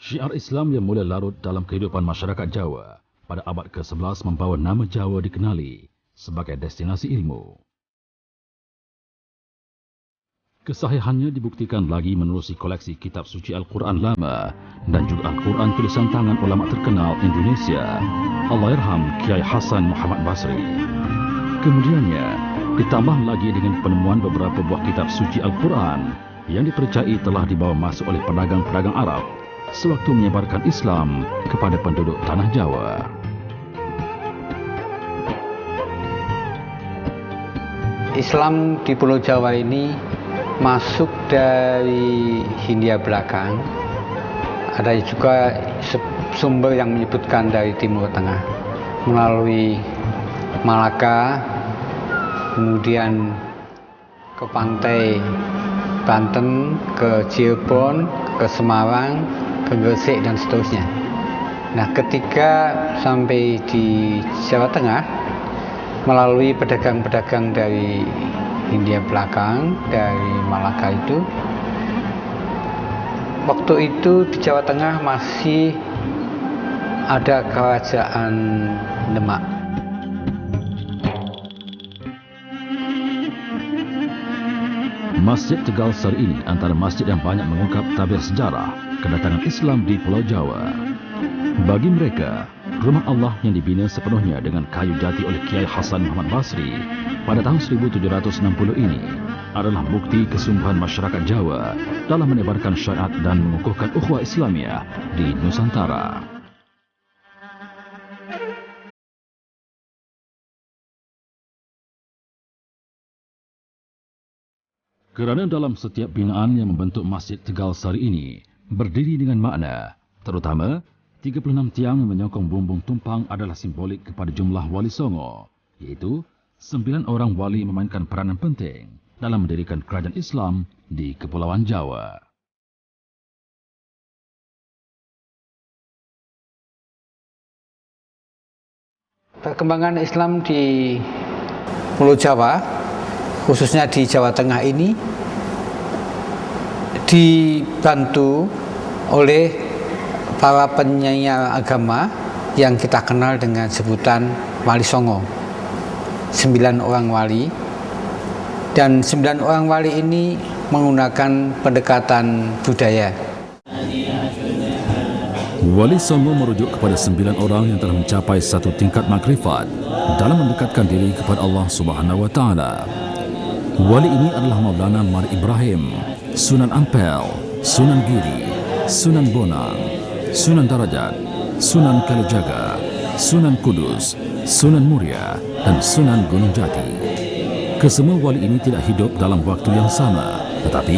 Syiar Islam yang mula larut dalam kehidupan masyarakat Jawa pada abad ke-11 membawa nama Jawa dikenali sebagai destinasi ilmu. Kesahihannya dibuktikan lagi menerusi koleksi kitab suci Al-Quran lama dan juga Al-Quran tulisan tangan ulama terkenal Indonesia, Allahyarham Kiai Hasan Muhammad Basri. Kemudiannya ditambah lagi dengan penemuan beberapa buah kitab suci Al-Quran yang dipercayai telah dibawa masuk oleh pedagang-pedagang Arab sewaktu menyebarkan Islam kepada penduduk tanah Jawa. Islam di Pulau Jawa ini masuk dari Hindia belakang. Ada juga sumber yang menyebutkan dari Timur Tengah melalui Malaka, kemudian ke pantai Banten, ke Cirebon, ke Semarang, ke Gresik dan seterusnya. Nah, ketika sampai di Jawa Tengah melalui pedagang-pedagang dari Hindia belakang, dari Malaka itu, waktu itu di Jawa Tengah masih ada kerajaan Demak. Masjid Tegal Sari ini antara masjid yang banyak mengungkap tabir sejarah kedatangan Islam di Pulau Jawa. Bagi mereka, rumah Allah yang dibina sepenuhnya dengan kayu jati oleh Kiai Hasan Muhammad Basri pada tahun 1760 ini adalah bukti kesungguhan masyarakat Jawa dalam menebarkan syariat dan mengukuhkan ukhuwah Islamiyah di Nusantara. Kerana dalam setiap binaan yang membentuk Masjid Tegal Sari ini berdiri dengan makna, terutama 36 tiang yang menyokong bumbung tumpang adalah simbolik kepada jumlah Wali Songo, iaitu 9 orang wali memainkan peranan penting dalam mendirikan kerajaan Islam di Kepulauan Jawa. Perkembangan Islam di Pulau Jawa, khususnya di Jawa Tengah ini, dibantu oleh para penyiar agama yang kita kenal dengan sebutan Wali Songo. 9 orang wali, dan 9 orang wali ini menggunakan pendekatan budaya. Wali Songo merujuk kepada 9 orang yang telah mencapai satu tingkat makrifat dalam mendekatkan diri kepada Allah Subhanahu wa Ta'ala. Wali ini adalah Maulana Mari Ibrahim, Sunan Ampel, Sunan Giri, Sunan Bonang, Sunan Darajat, Sunan Kalijaga, Sunan Kudus, Sunan Muria, dan Sunan Gunung Jati. Kesemua wali ini tidak hidup dalam waktu yang sama, tetapi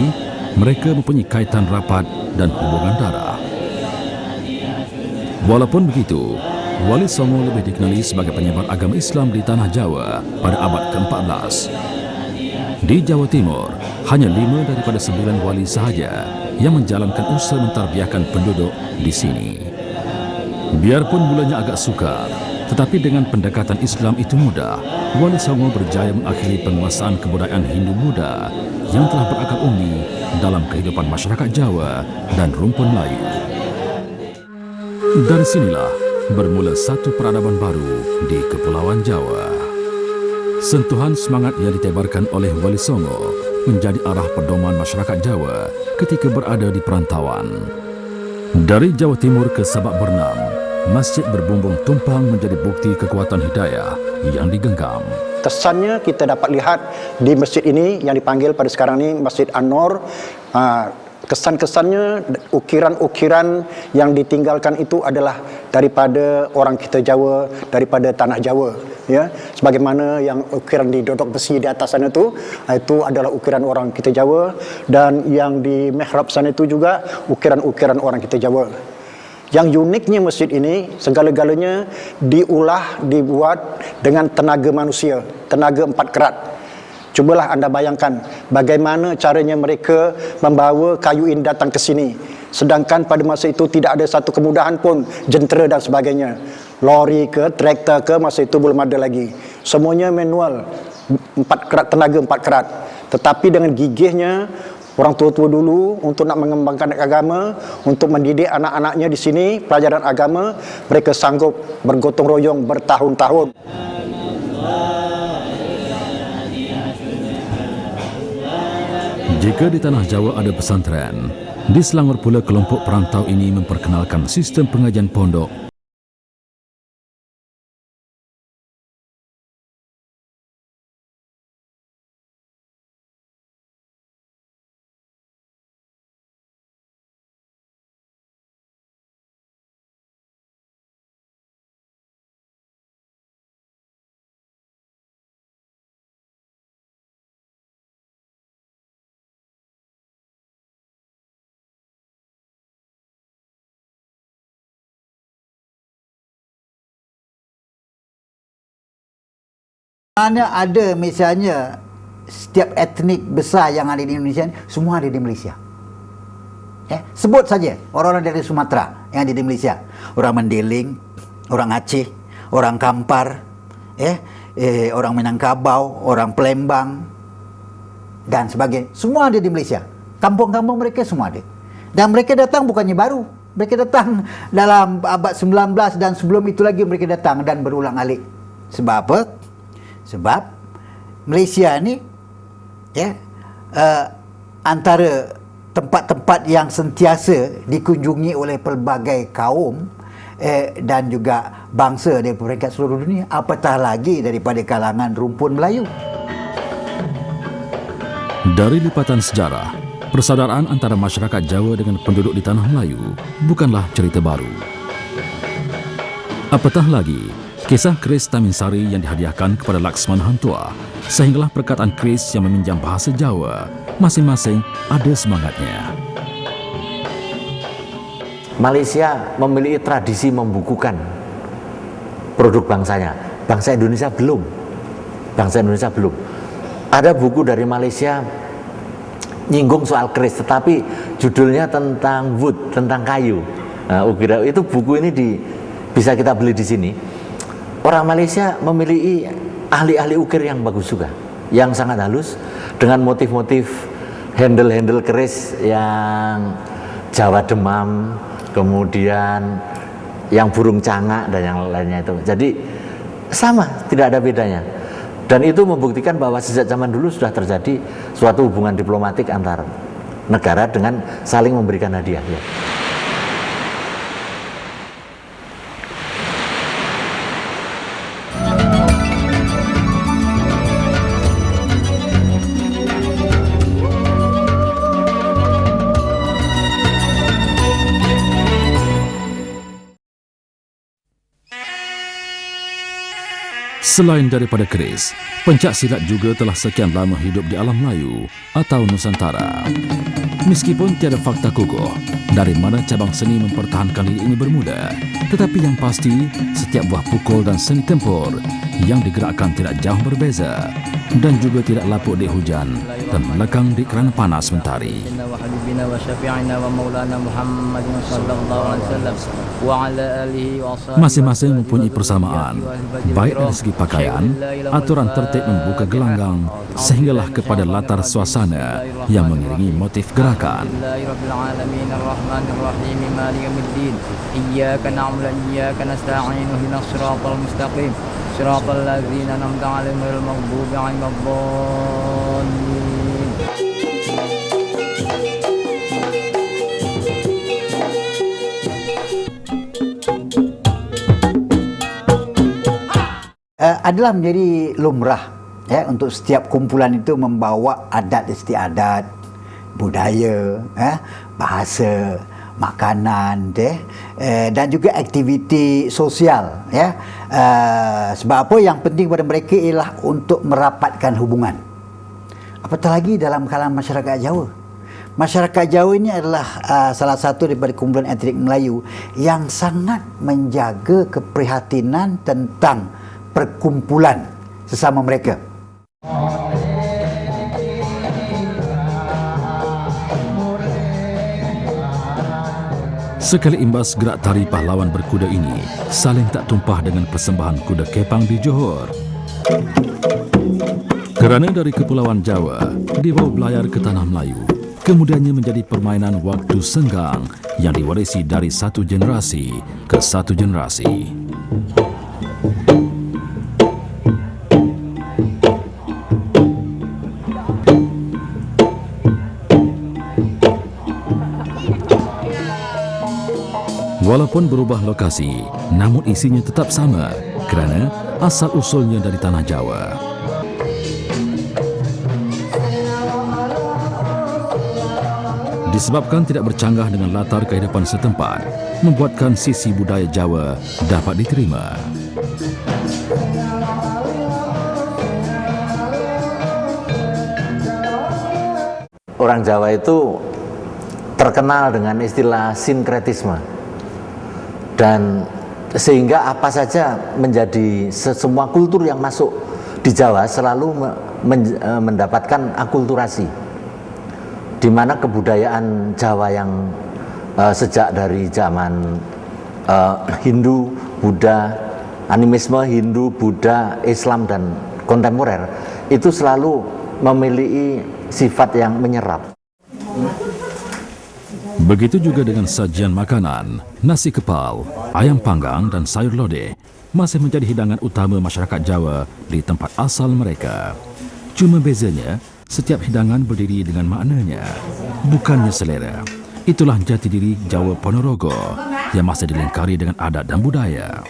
mereka mempunyai kaitan rapat dan hubungan darah. Walaupun begitu, Wali Songo lebih dikenali sebagai penyebar agama Islam di tanah Jawa pada abad ke-14. Di Jawa Timur, hanya 5 daripada 9 wali sahaja yang menjalankan usaha mentarbiahkan penduduk di sini. Biarpun mulanya agak sukar, tetapi dengan pendekatan Islam itu mudah, Wali Songo berjaya mengakhiri penguasaan kebudayaan Hindu-Buddha yang telah berakar umbi dalam kehidupan masyarakat Jawa dan rumpun Melayu. Dari sinilah bermula satu peradaban baru di Kepulauan Jawa. Sentuhan semangat yang ditebarkan oleh Wali Songo menjadi arah pedoman masyarakat Jawa ketika berada di perantauan. Dari Jawa Timur ke Sabak Bernam, masjid berbumbung tumpang menjadi bukti kekuatan hidayah yang digenggam. Kesannya kita dapat lihat di masjid ini yang dipanggil pada sekarang ini Masjid An-Nur. Kesan-kesannya, ukiran-ukiran yang ditinggalkan itu adalah daripada orang kita Jawa, daripada tanah Jawa, ya. Sebagaimana yang ukiran di dodok besi di atas sana itu adalah ukiran orang kita Jawa, dan yang di mihrab sana itu juga ukiran-ukiran orang kita Jawa. Yang uniknya masjid ini, segala-galanya dibuat dengan tenaga manusia, tenaga 4 kerat. Cubalah anda bayangkan bagaimana caranya mereka membawa kayu ini datang ke sini. Sedangkan pada masa itu tidak ada satu kemudahan pun, jentera dan sebagainya. Lori ke, traktor ke, masa itu belum ada lagi. Semuanya manual, 4 kerat, tenaga 4 kerat. Tetapi dengan gigihnya orang tua-tua dulu untuk nak mengembangkan agama, untuk mendidik anak-anaknya di sini pelajaran agama, mereka sanggup bergotong royong bertahun-tahun. Jika di tanah Jawa ada pesantren, di Selangor pula kelompok perantau ini memperkenalkan sistem pengajian pondok. Mana ada misalnya setiap etnik besar yang ada di Indonesia semua ada di Malaysia. Sebut saja orang-orang dari Sumatera yang ada di Malaysia, orang Mendeling, orang Aceh, orang Kampar, orang Minangkabau, orang Palembang dan sebagainya. Semua ada di Malaysia. Kampung-kampung mereka semua ada. Dan mereka datang bukannya baru. Mereka datang dalam abad 19 dan sebelum itu lagi mereka datang dan berulang-alik. Sebab apa? Sebab Malaysia ni antara tempat-tempat yang sentiasa dikunjungi oleh pelbagai kaum dan juga bangsa dari peringkat seluruh dunia, apatah lagi daripada kalangan rumpun Melayu. Dari lipatan sejarah, persaudaraan antara masyarakat Jawa dengan penduduk di tanah Melayu bukanlah cerita baru. Apatah lagi, kisah keris Taminsari yang dihadiahkan kepada Laksmana Hantua, sehinggalah perkataan keris yang meminjam bahasa Jawa, masing-masing ada semangatnya. Malaysia memiliki tradisi membukukan produk bangsanya. Bangsa Indonesia belum. Bangsa Indonesia belum. Ada buku dari Malaysia nyinggung soal keris, tetapi judulnya tentang wood, tentang kayu. Nah, itu buku ini bisa kita beli di sini. Orang Malaysia memiliki ahli-ahli ukir yang bagus juga, yang sangat halus dengan motif-motif handle-handle keris yang Jawa Demam, kemudian yang burung cangak dan yang lainnya itu. Jadi sama, tidak ada bedanya. Dan itu membuktikan bahwa sejak zaman dulu sudah terjadi suatu hubungan diplomatik antar negara dengan saling memberikan hadiah. Ya. Selain daripada keris, pencak silat juga telah sekian lama hidup di alam Melayu atau Nusantara. Meskipun tiada fakta kukuh dari mana cabang seni mempertahankan diri ini bermula, tetapi yang pasti setiap buah pukul dan seni tempur yang digerakkan tidak jauh berbeza dan juga tidak lapuk di hujan dan melekang di kerana panas mentari. Masing-masing mempunyai persamaan, baik dari segi pakaian, aturan tertib membuka gelanggang, sehinggalah kepada latar suasana yang mengiringi motif gerakan. Adalah menjadi lumrah untuk setiap kumpulan itu membawa adat istiadat, budaya, bahasa, makanan, dan juga aktiviti sosial. Sebab apa yang penting pada mereka ialah untuk merapatkan hubungan. Apatah lagi dalam kalangan masyarakat Jawa. Masyarakat Jawa ini adalah salah satu daripada kumpulan etnik Melayu yang sangat menjaga keprihatinan tentang perkumpulan sesama mereka. Sekali imbas gerak tari pahlawan berkuda ini saling tak tumpah dengan persembahan kuda kepang di Johor. Kerana dari Kepulauan Jawa dibawa belayar ke tanah Melayu, kemudiannya menjadi permainan waktu senggang yang diwarisi dari satu generasi ke satu generasi. Walaupun berubah lokasi, namun isinya tetap sama kerana asal-usulnya dari tanah Jawa. Disebabkan tidak bercanggah dengan latar kehidupan setempat, membuatkan sisi budaya Jawa dapat diterima. Orang Jawa itu terkenal dengan istilah sinkretisme, dan sehingga apa saja menjadi semua kultur yang masuk di Jawa selalu mendapatkan akulturasi, di mana kebudayaan Jawa yang sejak dari zaman Hindu, Buddha, animisme Hindu, Buddha, Islam dan kontemporer itu selalu memiliki sifat yang menyerap. Begitu juga dengan sajian makanan, nasi kepal, ayam panggang dan sayur lodeh masih menjadi hidangan utama masyarakat Jawa di tempat asal mereka. Cuma bezanya, setiap hidangan berdiri dengan maknanya, bukannya selera. Itulah jati diri Jawa Ponorogo yang masih dilingkari dengan adat dan budaya.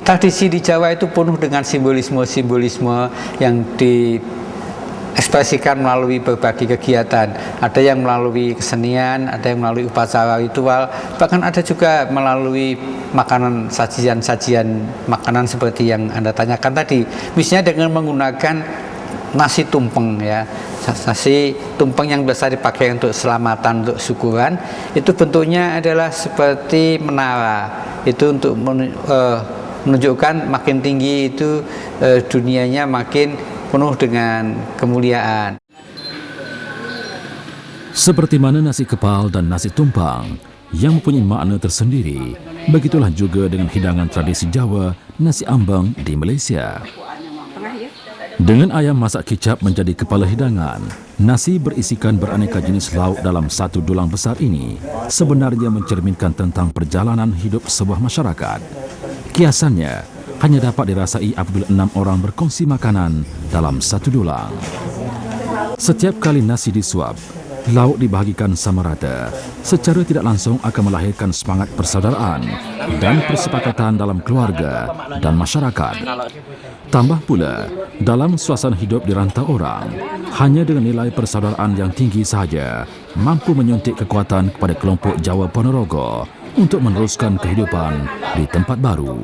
Tradisi di Jawa itu penuh dengan simbolisme-simbolisme yang diekspresikan melalui berbagai kegiatan. Ada yang melalui kesenian, ada yang melalui upacara ritual, bahkan ada juga melalui makanan, sajian-sajian makanan seperti yang Anda tanyakan tadi. Misalnya dengan menggunakan nasi tumpeng, ya. Nasi tumpeng yang biasa dipakai untuk selamatan, untuk syukuran, itu bentuknya adalah seperti menara. Itu untuk menunjukkan makin tinggi itu dunianya makin penuh dengan kemuliaan. Seperti mana nasi kepal dan nasi tumpang yang mempunyai makna tersendiri, begitulah juga dengan hidangan tradisi Jawa, nasi ambeng di Malaysia. Dengan ayam masak kicap menjadi kepala hidangan, nasi berisikan beraneka jenis lauk dalam satu dulang besar ini sebenarnya mencerminkan tentang perjalanan hidup sebuah masyarakat. Kiasannya hanya dapat dirasai apabila 6 orang berkongsi makanan dalam satu dulang. Setiap kali nasi disuap, lauk dibahagikan sama rata, secara tidak langsung akan melahirkan semangat persaudaraan dan persepakatan dalam keluarga dan masyarakat. Tambah pula, dalam suasana hidup di rantau orang, hanya dengan nilai persaudaraan yang tinggi sahaja mampu menyuntik kekuatan kepada kelompok Jawa Ponorogo untuk meneruskan kehidupan di tempat baru.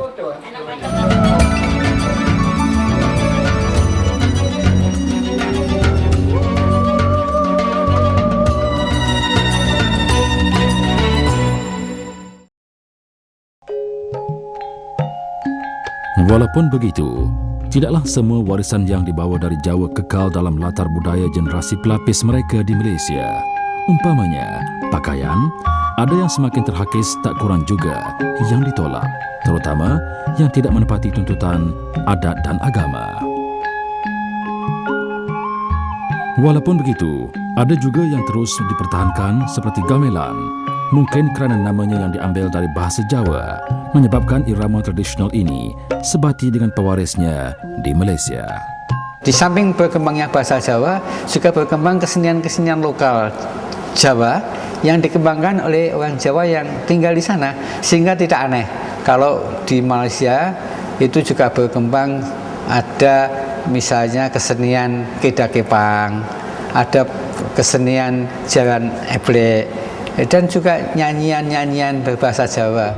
Walaupun begitu, tidaklah semua warisan yang dibawa dari Jawa kekal dalam latar budaya generasi pelapis mereka di Malaysia. Umpamanya, pakaian, ada yang semakin terhakis tak kurang juga yang ditolak, terutama yang tidak menepati tuntutan adat dan agama. Walaupun begitu, ada juga yang terus dipertahankan seperti gamelan, mungkin kerana namanya yang diambil dari bahasa Jawa, menyebabkan irama tradisional ini sebati dengan pewarisnya di Malaysia. Di samping berkembangnya bahasa Jawa, juga berkembang kesenian-kesenian lokal Jawa yang dikembangkan oleh orang Jawa yang tinggal di sana, sehingga tidak aneh kalau di Malaysia itu juga berkembang, ada misalnya kesenian Kedah Kepang, ada kesenian Jalan Eblek, dan juga nyanyian-nyanyian berbahasa Jawa.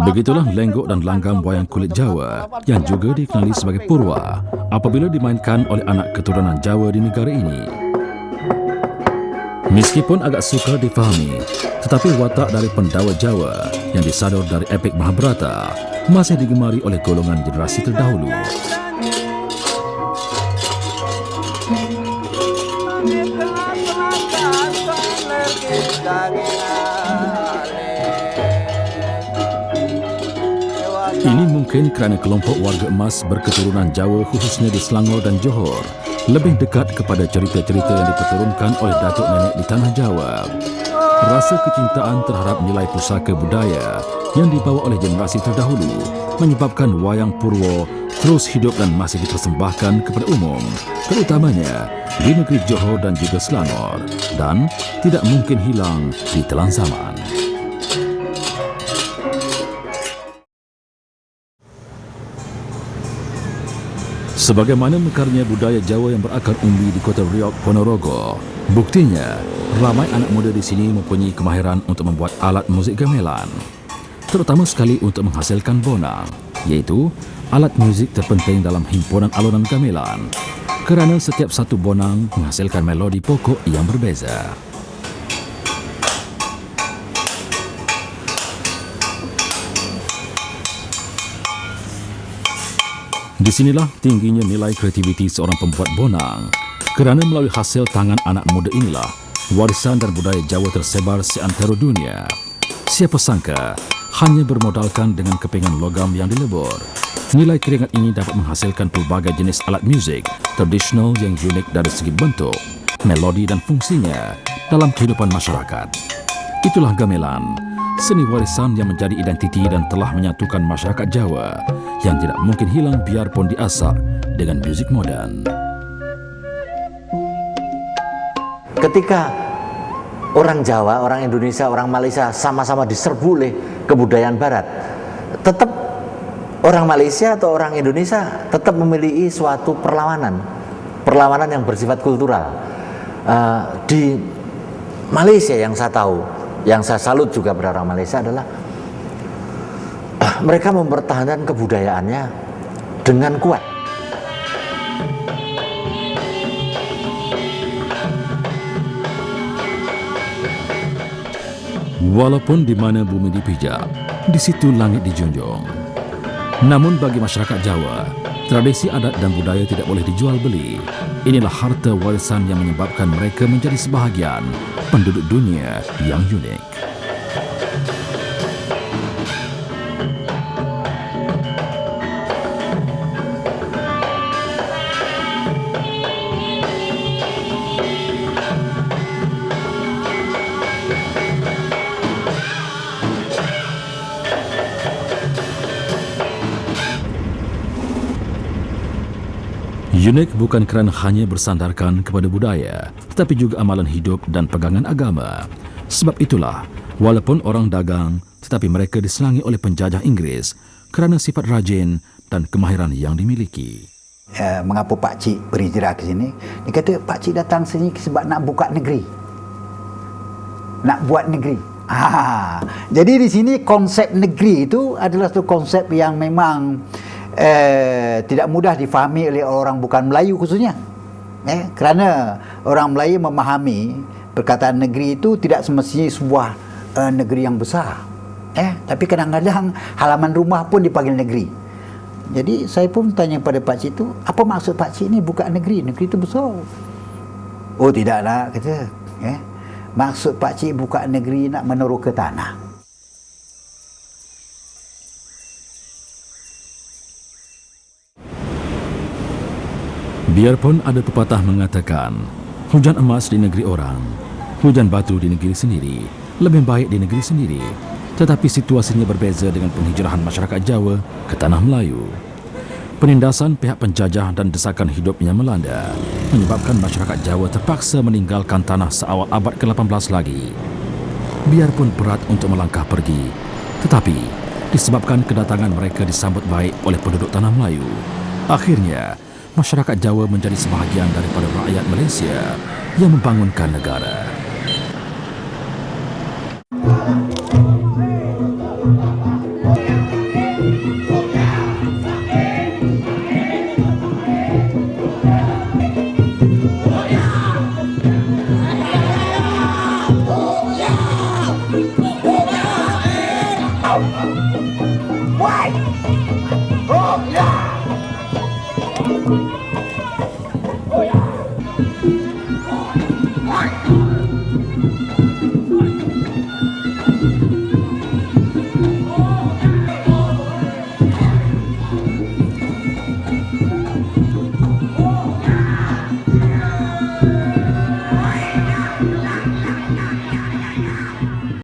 Begitulah lenggok dan langgam wayang kulit Jawa yang juga dikenali sebagai purwa apabila dimainkan oleh anak keturunan Jawa di negara ini. Meskipun agak sukar difahami, tetapi watak dari pendawa Jawa yang disador dari epik Mahabharata masih digemari oleh golongan generasi terdahulu. Ini mungkin kerana kelompok warga emas berketurunan Jawa khususnya di Selangor dan Johor lebih dekat kepada cerita-cerita yang diperturunkan oleh datuk nenek di tanah Jawa. Rasa kecintaan terhadap nilai pusaka budaya yang dibawa oleh generasi terdahulu menyebabkan wayang Purwo terus hidup dan masih dipersembahkan kepada umum, terutamanya di negeri Johor dan juga Selangor, dan tidak mungkin hilang di telan zaman. Sebagaimana mekarnya budaya Jawa yang berakar umbi di kota Riau, Ponorogo, buktinya ramai anak muda di sini mempunyai kemahiran untuk membuat alat muzik gamelan, terutama sekali untuk menghasilkan bonang, iaitu alat muzik terpenting dalam himpunan alunan gamelan, kerana setiap satu bonang menghasilkan melodi pokok yang berbeza. Di sinilah tingginya nilai kreativiti seorang pembuat bonang, kerana melalui hasil tangan anak muda inilah warisan dan budaya Jawa tersebar seantero dunia. Siapa sangka hanya bermodalkan dengan kepingan logam yang dilebur, nilai keringat ini dapat menghasilkan pelbagai jenis alat muzik tradisional yang unik dari segi bentuk, melodi dan fungsinya dalam kehidupan masyarakat. Itulah gamelan, seni warisan yang menjadi identiti dan telah menyatukan masyarakat Jawa yang tidak mungkin hilang biarpun diasak dengan muzik moden. Ketika orang Jawa, orang Indonesia, orang Malaysia sama-sama diserbu oleh kebudayaan Barat, tetap orang Malaysia atau orang Indonesia tetap memiliki suatu perlawanan yang bersifat kultural. Di Malaysia yang saya tahu, yang saya salut juga pada orang Malaysia adalah mereka mempertahankan kebudayaannya dengan kuat. Walaupun di mana bumi dipijak, di situ langit dijunjung. Namun bagi masyarakat Jawa, tradisi adat dan budaya tidak boleh dijual beli. Inilah harta warisan yang menyebabkan mereka menjadi sebahagian penduduk dunia yang unik. Unik bukan kerana hanya bersandarkan kepada budaya, tetapi juga amalan hidup dan pegangan agama. Sebab itulah, walaupun orang dagang, tetapi mereka disenangi oleh penjajah Inggeris kerana sifat rajin dan kemahiran yang dimiliki. Mengapa Pak Cik berhijrah ke sini? Dia kata Pak Cik datang sini sebab nak buka negeri. Nak buat negeri. Jadi di sini konsep negeri itu adalah satu konsep yang memang tidak mudah difahami oleh orang bukan Melayu khususnya. Kerana orang Melayu memahami perkataan negeri itu tidak semestinya sebuah negeri yang besar. Tapi kadang-kadang halaman rumah pun dipanggil negeri. Jadi saya pun tanya pada Pak Cik itu, apa maksud Pak Cik ni buka negeri? Negeri itu besar. Oh tidaklah, kata. Maksud Pak Cik buka negeri nak meneroka tanah. Biarpun ada pepatah mengatakan, hujan emas di negeri orang, hujan batu di negeri sendiri, lebih baik di negeri sendiri. Tetapi situasinya berbeza dengan penghijrahan masyarakat Jawa ke tanah Melayu. Penindasan pihak penjajah dan desakan hidup yang melanda menyebabkan masyarakat Jawa terpaksa meninggalkan tanah seawal abad ke-18 lagi. Biarpun berat untuk melangkah pergi, tetapi disebabkan kedatangan mereka disambut baik oleh penduduk tanah Melayu, akhirnya masyarakat Jawa menjadi sebahagian daripada rakyat Malaysia yang membangunkan negara. Why? Oh, yeah!